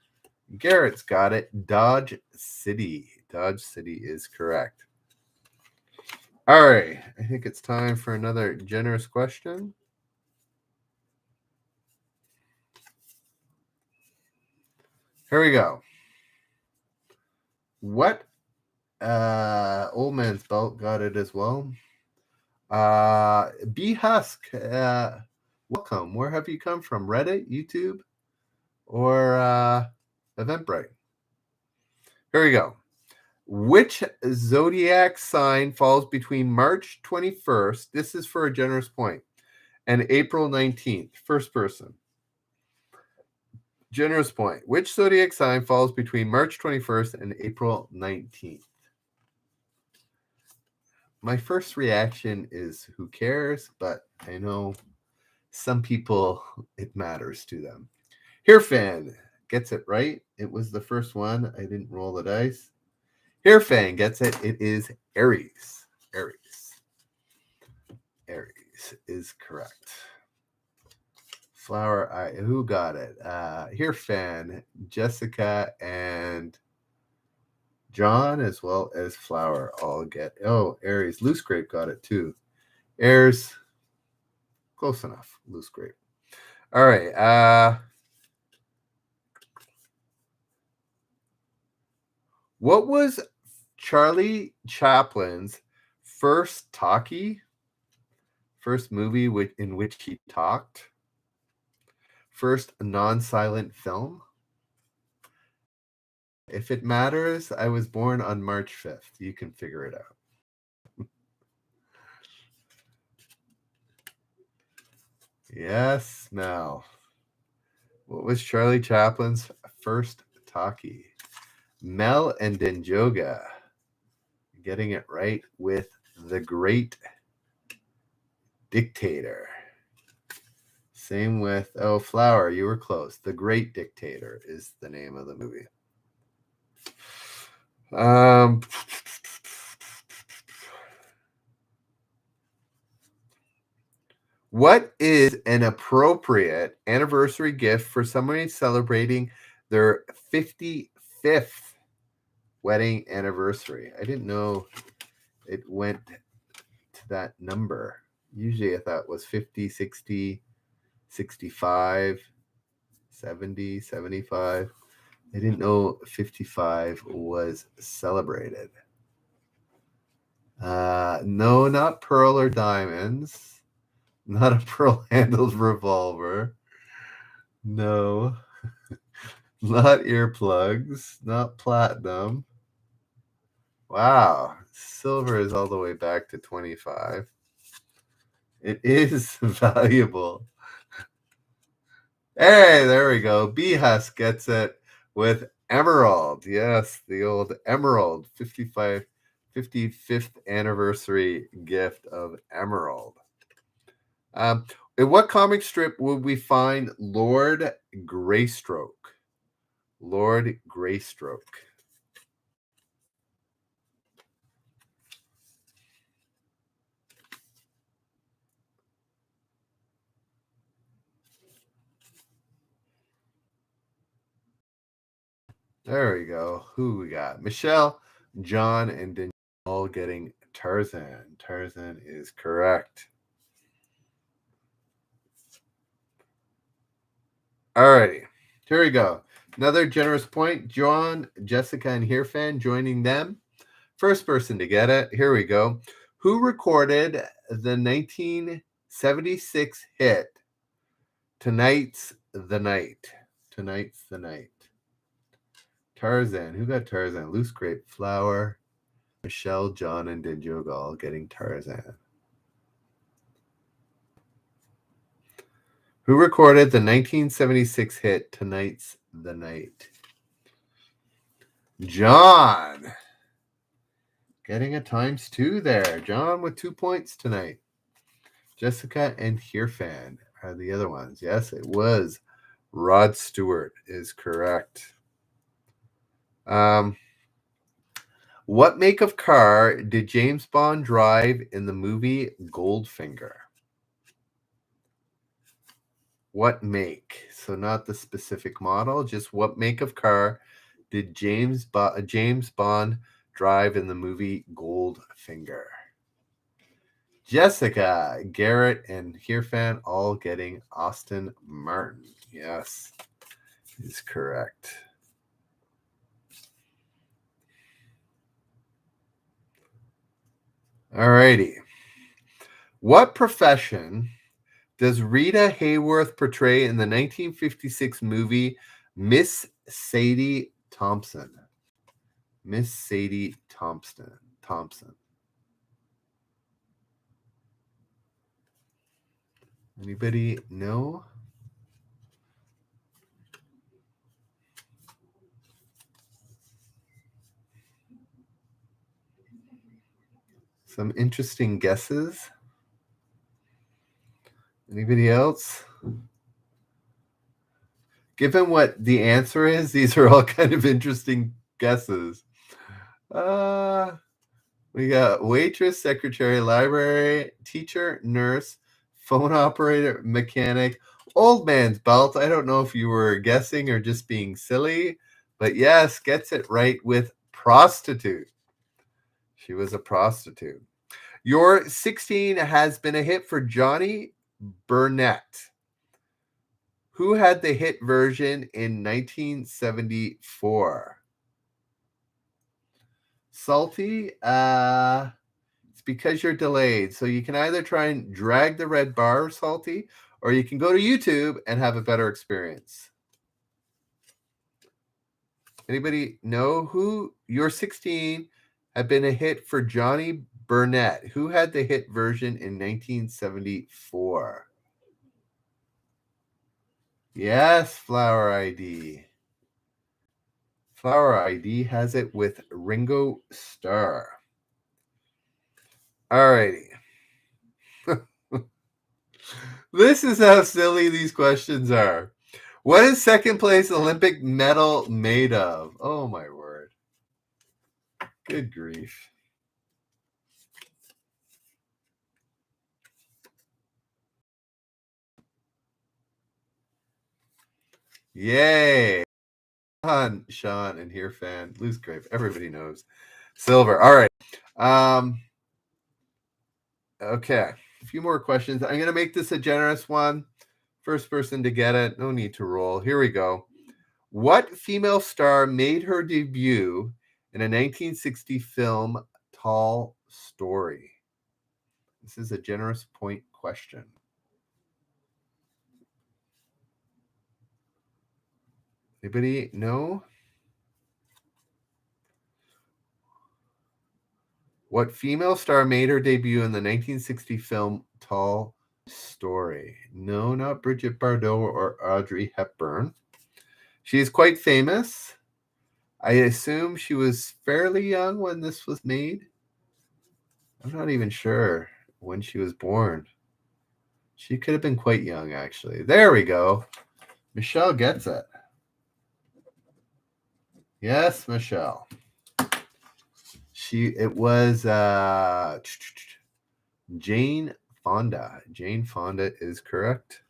A: Garrett's got it. Dodge City. Dodge City is correct. All right. I think it's time for another generous question. Here we go. What Old Man's Belt got it as well. B Husk, welcome. Where have you come from? Reddit, YouTube, or Eventbrite? Here we go. Which zodiac sign falls between March 21st? This is for a generous point. And April 19th. First person. Generous point. Which zodiac sign falls between March 21st and April 19th? My first reaction is who cares, but I know some people, it matters to them. Here fan gets it right. It was the first one. I didn't roll the dice. Here fan gets it. It is Aries. Aries is correct. Flower Eye. Who got it? Here fan, Jessica, and John, as well as Flower, all get. Oh, Aries. Loose Grape got it too. Airs. Close enough. Loose Grape. All right. What was Charlie Chaplin's first talkie? First movie in which he talked? First non-silent film? If it matters, I was born on March 5th. You can figure it out. Yes, Mel. What was Charlie Chaplin's first talkie? Mel and Denjoga getting it right with The Great Dictator. Same with, Flower, you were close. The Great Dictator is the name of the movie. What is an appropriate anniversary gift for somebody celebrating their 55th wedding anniversary? I didn't know it went to that number. Usually I thought it was 50, 60, 65, 70, 75. I didn't know 55 was celebrated. No, not pearl or diamonds. Not a pearl-handled revolver. No. Not earplugs. Not platinum. Wow. Silver is all the way back to 25. It is valuable. Hey, there we go. B-Husk gets it with emerald. Yes, the old emerald. 55, 55th anniversary gift of emerald. In what comic strip would we find Lord Greystoke? Lord Greystoke. There we go. Who we got? Michelle, John, and Danielle all getting Tarzan. Tarzan is correct. Alrighty, here we go. Another generous point. John, Jessica, and Hirfan joining them. First person to get it. Here we go. Who recorded the 1976 hit Tonight's the Night? Tonight's the Night. Tarzan. Who got Tarzan? Loose Grape, Flower, Michelle, John, and Dinjoga all getting Tarzan. Who recorded the 1976 hit Tonight's the Night? John. Getting a ×2 there. John with 2 points tonight. Jessica and Hirfan are the other ones. Yes, it was Rod Stewart is correct. What make of car did James Bond drive in the movie Goldfinger? What make? So not the specific model, just what make of car did James Bond drive in the movie Goldfinger? Jessica, Garrett, and Hirfan all getting Aston Martin. Yes, is correct. Alrighty. What profession does Rita Hayworth portray in the 1956 movie Miss Sadie Thompson? Miss Sadie Thompson. Anybody know? Some interesting guesses. Anybody else? Given what the answer is, these are all kind of interesting guesses. We got waitress, secretary, library, teacher, nurse, phone operator, mechanic, old man's belt. I don't know if you were guessing or just being silly, but yes, gets it right with prostitute. She was a prostitute. Your 16 has been a hit for Johnny Burnett. Who had the hit version in 1974? Salty, it's because you're delayed. So you can either try and drag the red bar, Salty, or you can go to YouTube and have a better experience. Anybody know who your 16 had been a hit for Johnny Burnett? Who had the hit version in 1974? Yes, Flower ID. Flower ID has it with Ringo Starr. All righty. This is how silly these questions are. What is second place Olympic medal made of? Oh, my word. Good grief. Yay. Sean and here fan. Loose grape. Everybody knows. Silver. All right. Okay. A few more questions. I'm going to make this a generous one. First person to get it. No need to roll. Here we go. What female star made her debut in a 1960 film, Tall Story? This is a generous point question. Anybody know? What female star made her debut in the 1960 film Tall Story? No, not Bridget Bardot or Audrey Hepburn. She is quite famous. I assume she was fairly young when this was made. I'm not even sure when she was born. She could have been quite young, actually. There we go. Michelle gets it. Yes, Michelle. It was Jane Fonda. Jane Fonda is correct.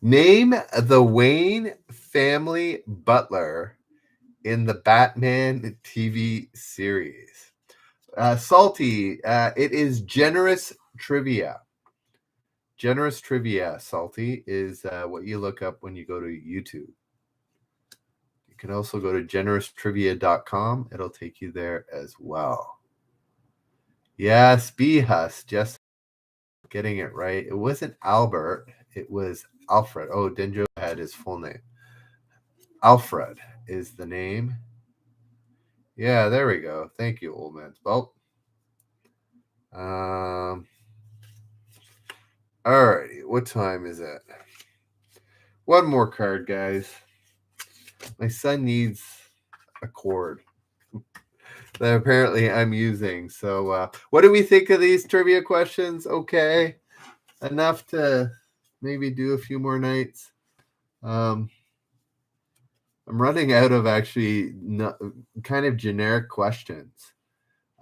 A: Name the Wayne family butler in the Batman TV series. Salty, it is generous trivia. Generous trivia, Salty, is what you look up when you go to YouTube. You can also go to generoustrivia.com. It'll take you there as well. Yes, Behus, just getting it right. It wasn't Albert. It was Alfred. Oh, Denjo had his full name. Alfred is the name. Yeah, there we go. Thank you, old man's belt. Alrighty, what time is it? One more card, guys. My son needs a cord that apparently I'm using. So what do we think of these trivia questions? Okay. Enough to maybe do a few more nights. I'm running out of actually kind of generic questions.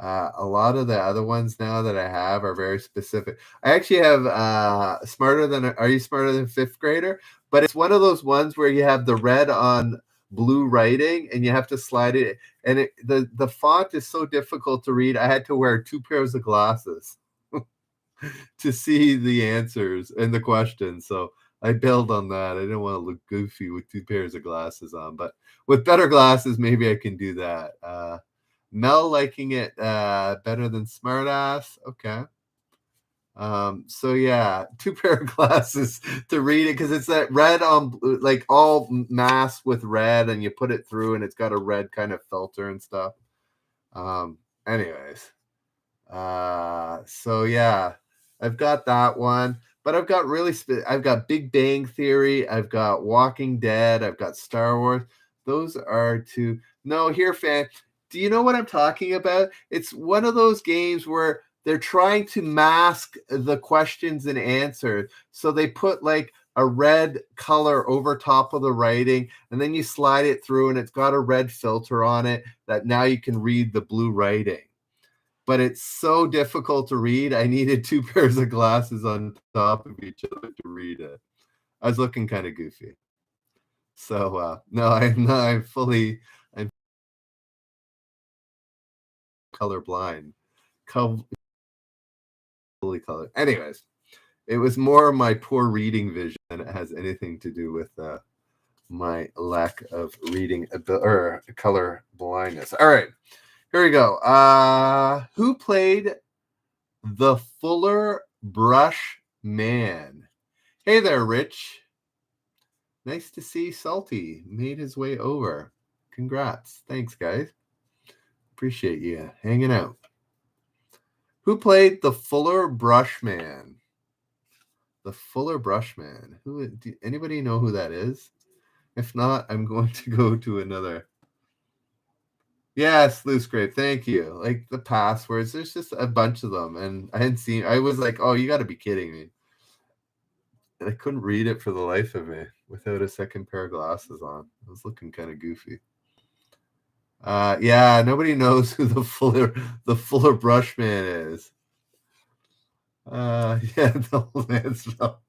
A: A lot of the other ones now that I have are very specific. I actually have Are You Smarter Than Fifth Grader? But it's one of those ones where you have the red on blue writing and you have to slide it. And the font is so difficult to read. I had to wear 2 pairs of glasses to see the answers and the questions. So I bailed on that. I didn't want to look goofy with 2 pairs of glasses on. But with better glasses, maybe I can do that. Mel liking it better than Smartass. Okay. So yeah, 2 pair of glasses to read it because it's that red on like all masked with red, and you put it through, and it's got a red kind of filter and stuff. Anyways, so yeah, I've got that one, but I've got I've got Big Bang Theory, I've got Walking Dead, I've got Star Wars. Those are two. No, here, fan. Do you know what I'm talking about? It's one of those games where they're trying to mask the questions and answers. So they put like a red color over top of the writing, and then you slide it through, and it's got a red filter on it that now you can read the blue writing. But it's so difficult to read. I needed 2 pairs of glasses on top of each other to read it. I was looking kind of goofy. So no, I'm colorblind. Fully color. Anyways, it was more my poor reading vision than it has anything to do with my lack of reading or color blindness. All right, here we go. Who played the Fuller Brush Man? Hey there, Rich. Nice to see Salty made his way over. Congrats. Thanks, guys. Appreciate you hanging out. Who played the Fuller Brush Man? The Fuller Brush Man. Anybody know who that is? If not, I'm going to go to another. Yes, Loose Grape. Thank you. Like the passwords, there's just a bunch of them, and I hadn't seen. I was like, "Oh, you got to be kidding me!" And I couldn't read it for the life of me without a second pair of glasses on. I was looking kind of goofy. Yeah, nobody knows who the Fuller Brush Man is. Yeah, the old man's belt.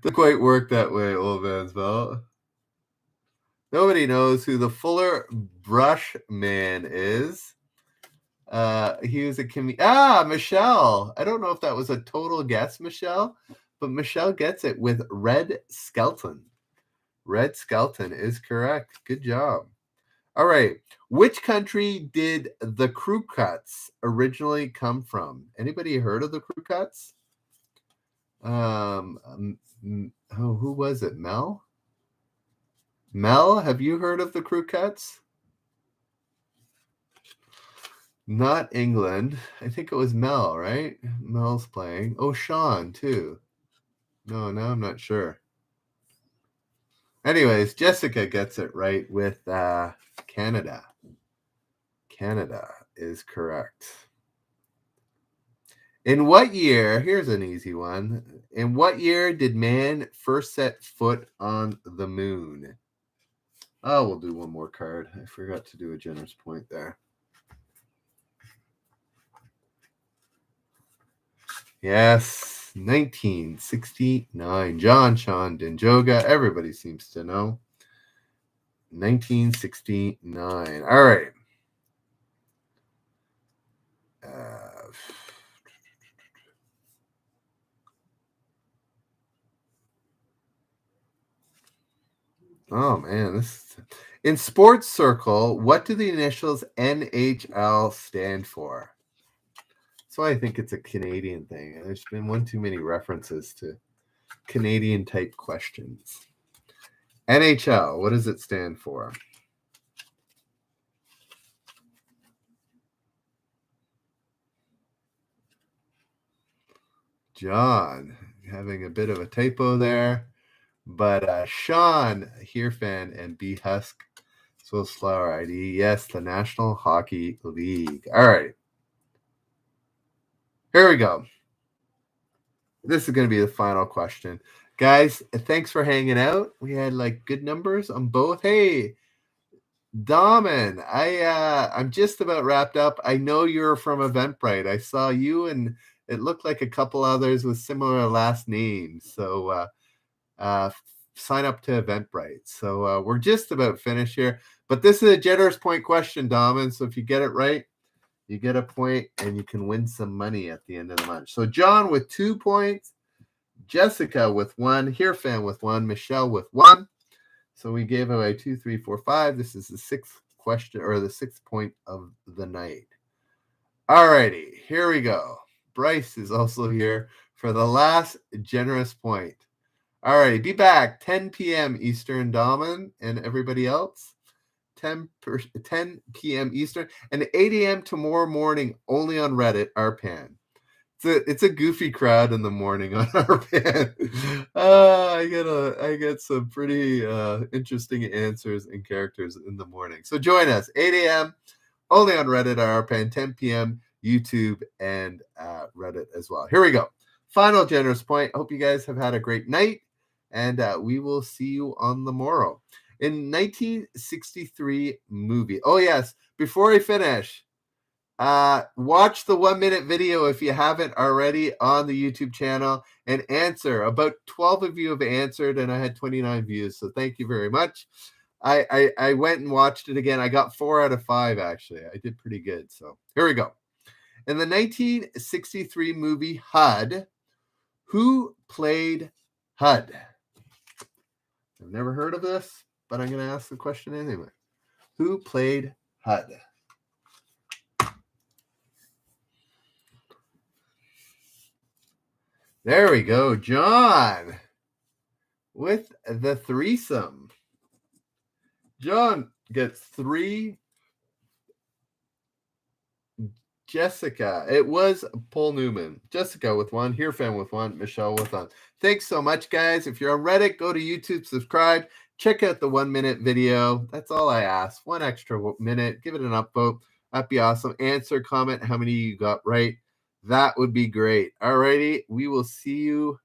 A: Doesn't quite work that way, old man's belt. Nobody knows who the Fuller Brush Man is. He was Michelle. I don't know if that was a total guess, Michelle, but Michelle gets it with Red Skelton. Red Skelton is correct. Good job. All right. Which country did the Crew Cuts originally come from? Anybody heard of the Crew Cuts? Who was it? Mel? Mel, have you heard of the Crew Cuts? Not England. I think it was Mel, right? Mel's playing. Oh, Sean, too. No, now I'm not sure. Anyways, Jessica gets it right with Canada. Canada is correct. In what year, here's an easy one. In what year did man first set foot on the moon? Oh, we'll do one more card. I forgot to do a generous point there. Yes, 1969. John, Sean, Dinjoga. Everybody seems to know. 1969. All right. Oh man, in sports circle, what do the initials NHL stand for? So I think it's a Canadian thing. There's been one too many references to Canadian type questions. NHL, what does it stand for? John, having a bit of a typo there. But Sean, here fan, and B Husk, Swiss Flower ID. Yes, the National Hockey League. All right. Here we go. This is going to be the final question. Guys, thanks for hanging out. We had like good numbers on both. Hey, Damen, I'm just about wrapped up. I know you're from Eventbrite. I saw you, and it looked like a couple others with similar last names. So sign up to Eventbrite. So we're just about finished here. But this is a generous point question, Damen. So if you get it right, you get a point, and you can win some money at the end of the month. So John with 2 points, Jessica with 1, Fan with 1, Michelle with 1. So we gave away 2, 3, 4, 5. This is the 6th question, or the 6th point of the night. All righty, here we go. Bryce is also here for the last generous point. All right, be back 10 p.m. Eastern, Daman, and everybody else. 10 p.m. Eastern and 8 a.m. tomorrow morning only on Reddit, Arpan. It's a goofy crowd in the morning on Arpan. I get some pretty interesting answers and characters in the morning. So join us 8 a.m. only on Reddit, Arpan, 10 p.m. YouTube and Reddit as well. Here we go. Final generous point. Hope you guys have had a great night, and we will see you on the morrow. In 1963 movie. Oh, yes. Before I finish, watch the 1 minute video if you haven't already on the YouTube channel and answer. About 12 of you have answered, and I had 29 views. So thank you very much. I went and watched it again. I got 4 out of 5, actually. I did pretty good. So here we go. In the 1963 movie HUD, who played HUD? I've never heard of this, but I'm going to ask the question anyway. Who played HUD? There we go. John with the threesome. John gets 3. Jessica. It was Paul Newman. Jessica with 1. Hirfan with 1. Michelle with 1. Thanks so much, guys. If you're on Reddit, go to YouTube, subscribe. Check out the 1 minute video. That's all I ask. 1 extra minute. Give it an upvote. That'd be awesome. Answer, comment how many you got right. That would be great. Alrighty. We will see you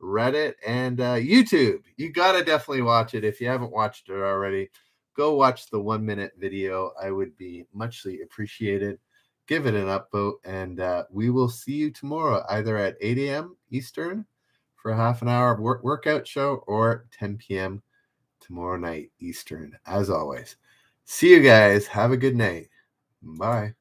A: Reddit and YouTube. You got to definitely watch it. If you haven't watched it already, go watch the 1 minute video. I would be muchly appreciated. Give it an upvote, and we will see you tomorrow, either at 8 a.m. Eastern for a half an hour workout show, or 10 p.m. tomorrow night Eastern, as always. See you guys. Have a good night. Bye.